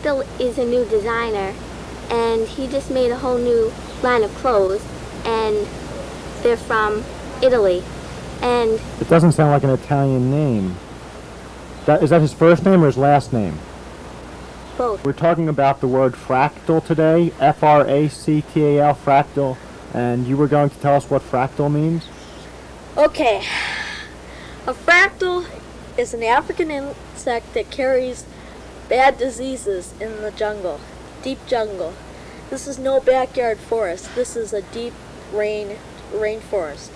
Fractal is a new designer, and he just made a whole new line of clothes, and they're from Italy. And it doesn't sound like an Italian name. Is that his first name or his last name? Both. We're talking about the word fractal today, F-R-A-C-T-A-L, fractal, and you were going to tell us what fractal means? Okay. A fractal is an African insect that carries bad diseases in the jungle, deep jungle. This is no backyard forest. This is a deep rainforest.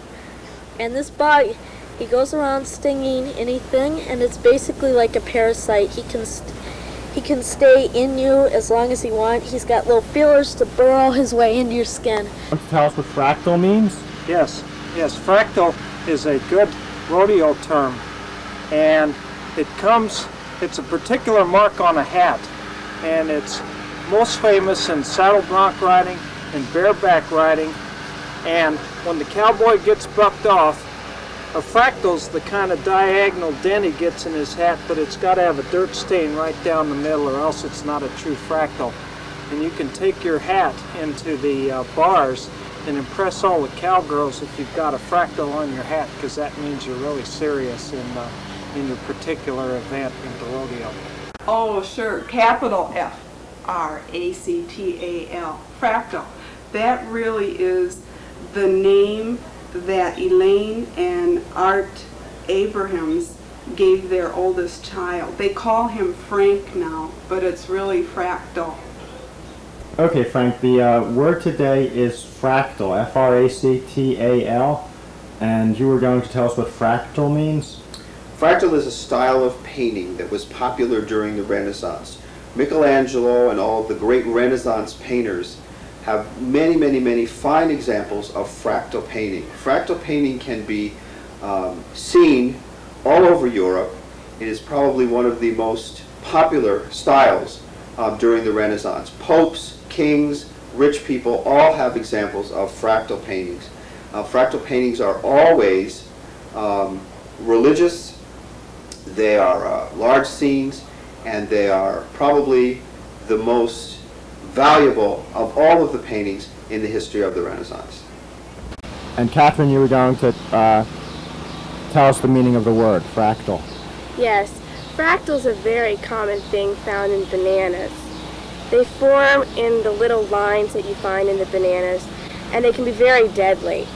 And this bug, he goes around stinging anything, and it's basically like a parasite. He can stay in you as long as he wants. He's got little feelers to burrow his way into your skin. Want to tell us what fractal means? Yes, fractal is a good rodeo term, and it's a particular mark on a hat, and it's most famous in saddle bronc riding and bareback riding. And when the cowboy gets bucked off, a fractal's the kind of diagonal dent he gets in his hat, but it's got to have a dirt stain right down the middle, or else it's not a true fractal. And you can take your hat into the bars and impress all the cowgirls if you've got a fractal on your hat, because that means you're really serious in your particular event in the rodeo. Oh, sure. Capital F-R-A-C-T-A-L. Fractal. That really is the name that Eileen and Art Abrahams gave their oldest child. They call him Frank now, but it's really Fractal. Okay, Frank, the word today is fractal, F-R-A-C-T-A-L, and you were going to tell us what fractal means? Fractal is a style of painting that was popular during the Renaissance. Michelangelo and all of the great Renaissance painters have many, many, many fine examples of fractal painting. Fractal painting can be seen all over Europe. It is probably one of the most popular styles during the Renaissance. Popes, kings, rich people all have examples of fractal paintings. Fractal paintings are always religious. They are large scenes, and they are probably the most valuable of all of the paintings in the history of the Renaissance. And Catherine, you were going to tell us the meaning of the word, fractal. yes, fractals are a very common thing found in bananas. They form in the little lines that you find in the bananas, and they can be very deadly.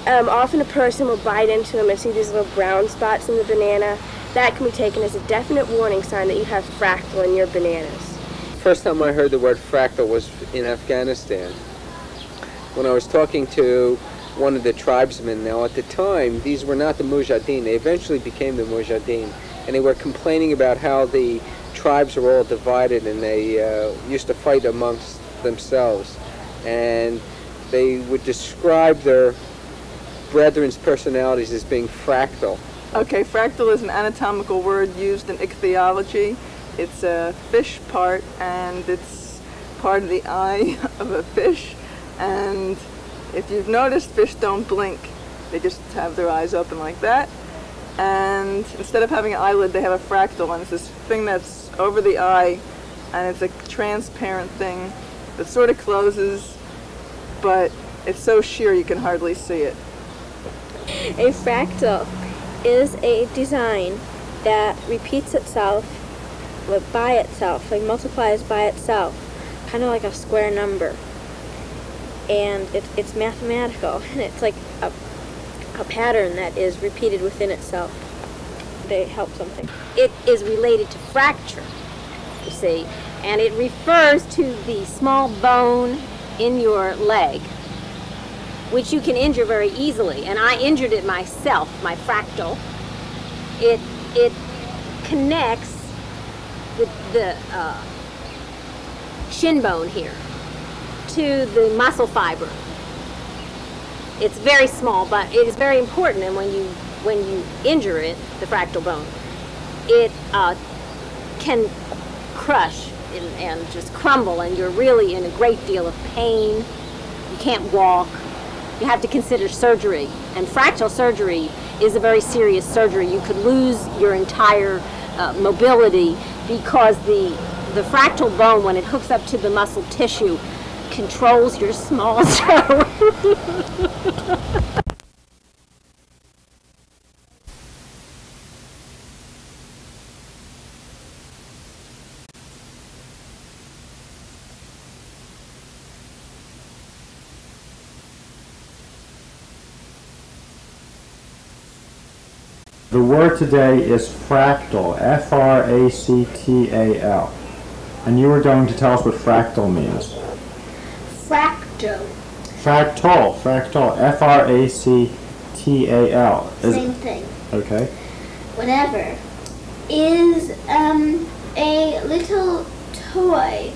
Often a person will bite into them and see these little brown spots in the banana. That can be taken as a definite warning sign that you have fractal in your bananas. First time I heard the word fractal was in Afghanistan, when I was talking to one of the tribesmen. Now at the time, these were not the Mujahideen. They eventually became the Mujahideen, and they were complaining about how the tribes were all divided, and they used to fight amongst themselves. And they would describe their brethren's personalities as being fractal. Okay, fractal is an anatomical word used in ichthyology. It's a fish part, and it's part of the eye of a fish. And if you've noticed, fish don't blink. They just have their eyes open like that. And instead of having an eyelid, they have a fractal, and it's this thing that's over the eye, and it's a transparent thing that sort of closes, but it's so sheer you can hardly see it. A fractal is a design that repeats itself by itself, like multiplies by itself, kind of like a square number. And it's mathematical, and it's like a pattern that is repeated within itself. They help something. It is related to fracture, you see, and it refers to the small bone in your leg, which you can injure very easily, and I injured it myself, my fractal. It connects the shin bone here to the muscle fiber. It's very small, but it is very important, and when you injure it, the fractal bone, it can crush and just crumble, and you're really in a great deal of pain. You can't walk. You have to consider surgery, and fractal surgery is a very serious surgery. You could lose your entire mobility because the the fractal bone, when it hooks up to the muscle tissue, controls your small toe. The word today is fractal, F-R-A-C-T-A-L. And you were going to tell us what fractal means. Fractal. Fractal, F-R-A-C-T-A-L. Same thing. Okay. Whatever. Is a little toy.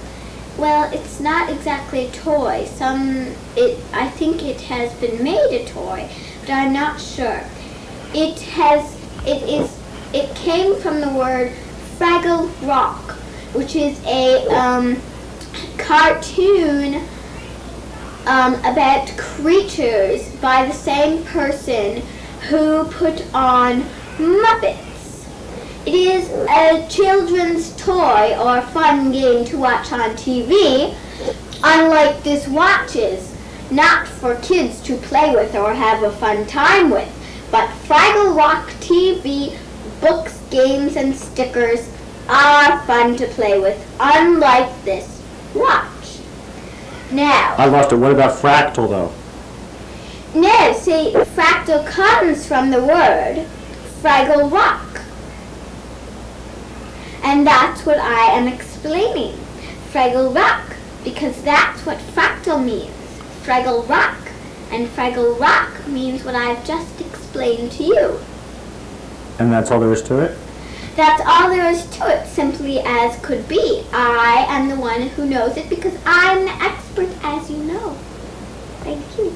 Well, it's not exactly a toy. I think it has been made a toy, but I'm not sure. It came from the word Fraggle Rock, which is a cartoon about creatures by the same person who put on Muppets. It is a children's toy or fun game to watch on TV, unlike this watches, not for kids to play with or have a fun time with. But Fraggle Rock TV, books, games, and stickers are fun to play with, unlike this watch. Now... I lost it. What about fractal, though? No, see, fractal comes from the word Fraggle Rock. And that's what I am explaining. Fraggle Rock, because that's what fractal means. Fraggle Rock. And Fraggle Rock means what I've just explained to you. And that's all there is to it? That's all there is to it, simply as could be. I am the one who knows it because I'm the expert, as you know. Thank you.